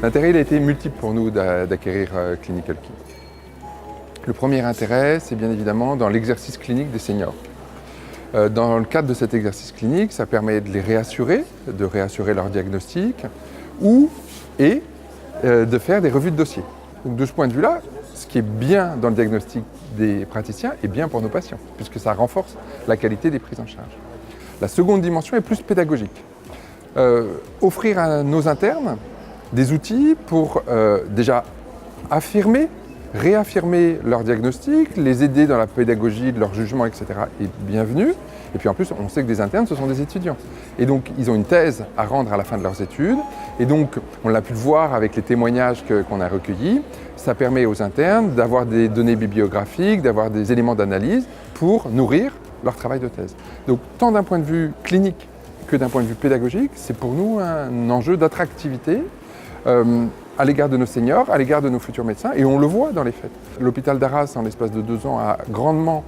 L'intérêt il a été multiple pour nous d'acquérir Clinical Key. Le premier intérêt, c'est bien évidemment dans l'exercice clinique des seniors. Dans le cadre de cet exercice clinique, ça permet de les réassurer, de réassurer leur diagnostic et de faire des revues de dossier. Donc de ce point de vue-là, ce qui est bien dans le diagnostic des praticiens est bien pour nos patients, puisque ça renforce la qualité des prises en charge. La seconde dimension est plus pédagogique. Offrir à nos internes des outils pour déjà réaffirmer leur diagnostic, les aider dans la pédagogie de leur jugement, etc. est bienvenu. Et puis en plus, on sait que des internes, ce sont des étudiants. Et donc, ils ont une thèse à rendre à la fin de leurs études. Et donc, on l'a pu le voir avec les témoignages qu'on a recueillis. Ça permet aux internes d'avoir des données bibliographiques, d'avoir des éléments d'analyse pour nourrir leur travail de thèse. Donc, tant d'un point de vue clinique que d'un point de vue pédagogique, c'est pour nous un enjeu d'attractivité à l'égard de nos seniors, à l'égard de nos futurs médecins, et on le voit dans les faits. L'hôpital d'Arras, en l'espace de 2 ans, a grandement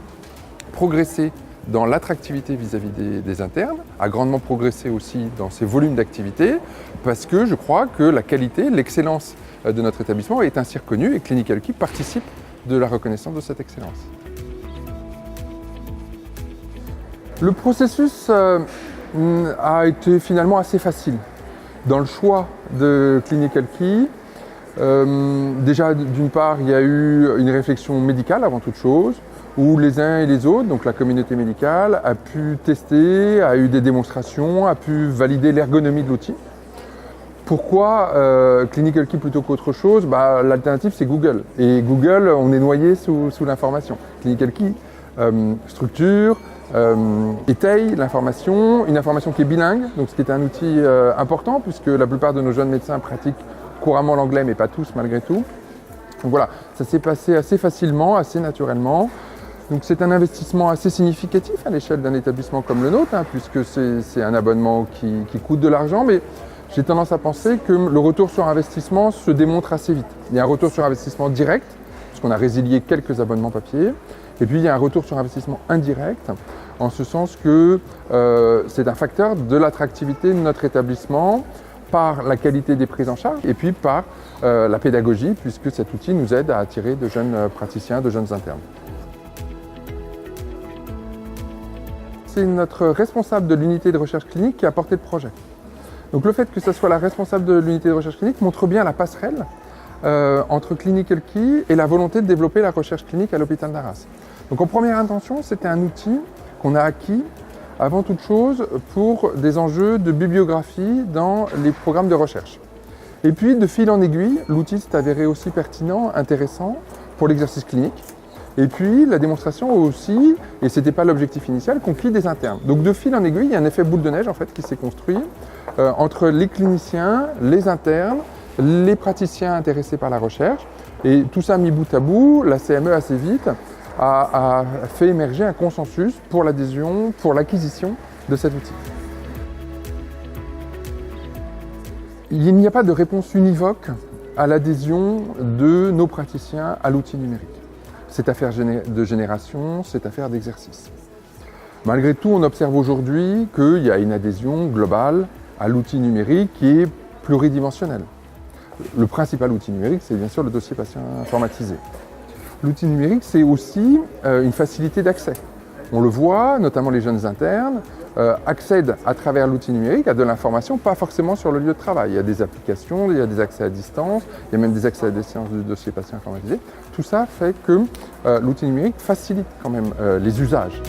progressé dans l'attractivité vis-à-vis des internes, a grandement progressé aussi dans ses volumes d'activité, parce que je crois que la qualité, l'excellence de notre établissement est ainsi reconnue et Clinical Key participe de la reconnaissance de cette excellence. Le processus a été finalement assez facile. Dans le choix de Clinical Key, déjà d'une part il y a eu une réflexion médicale avant toute chose, où les uns et les autres, donc la communauté médicale, a pu tester, a eu des démonstrations, a pu valider l'ergonomie de l'outil. Pourquoi Clinical Key plutôt qu'autre chose? L'alternative c'est Google. Et Google, on est noyé sous l'information. Clinical Key structure, étaye l'information, une information qui est bilingue, donc ce qui est un outil important puisque la plupart de nos jeunes médecins pratiquent couramment l'anglais, mais pas tous malgré tout. Donc voilà, ça s'est passé assez facilement, assez naturellement. Donc c'est un investissement assez significatif à l'échelle d'un établissement comme le nôtre, puisque c'est un abonnement qui coûte de l'argent, mais j'ai tendance à penser que le retour sur investissement se démontre assez vite. Il y a un retour sur investissement direct, puisqu'on a résilié quelques abonnements papier, et puis il y a un retour sur investissement indirect, en ce sens que c'est un facteur de l'attractivité de notre établissement par la qualité des prises en charge et puis par la pédagogie, puisque cet outil nous aide à attirer de jeunes praticiens, de jeunes internes. C'est notre responsable de l'unité de recherche clinique qui a porté le projet. Donc le fait que ce soit la responsable de l'unité de recherche clinique montre bien la passerelle entre Clinical Key et la volonté de développer la recherche clinique à l'hôpital d'Arras. Donc en première intention, c'était un outil qu'on a acquis avant toute chose pour des enjeux de bibliographie dans les programmes de recherche. Et puis de fil en aiguille, l'outil s'est avéré aussi pertinent, intéressant pour l'exercice clinique. Et puis la démonstration aussi, et ce n'était pas l'objectif initial, conquis des internes. Donc de fil en aiguille, il y a un effet boule de neige en fait qui s'est construit entre les cliniciens, les internes, les praticiens intéressés par la recherche. Et tout ça mis bout à bout, la CME assez vite a fait émerger un consensus pour l'adhésion, pour l'acquisition de cet outil. Il n'y a pas de réponse univoque à l'adhésion de nos praticiens à l'outil numérique. C'est affaire de génération, c'est affaire d'exercice. Malgré tout, on observe aujourd'hui qu'il y a une adhésion globale à l'outil numérique qui est pluridimensionnel. Le principal outil numérique, c'est bien sûr le dossier patient informatisé. L'outil numérique, c'est aussi une facilité d'accès. On le voit, notamment les jeunes internes accèdent à travers l'outil numérique à de l'information, pas forcément sur le lieu de travail. Il y a des applications, il y a des accès à distance, il y a même des accès à des séances de dossier patient informatisé. Tout ça fait que l'outil numérique facilite quand même les usages.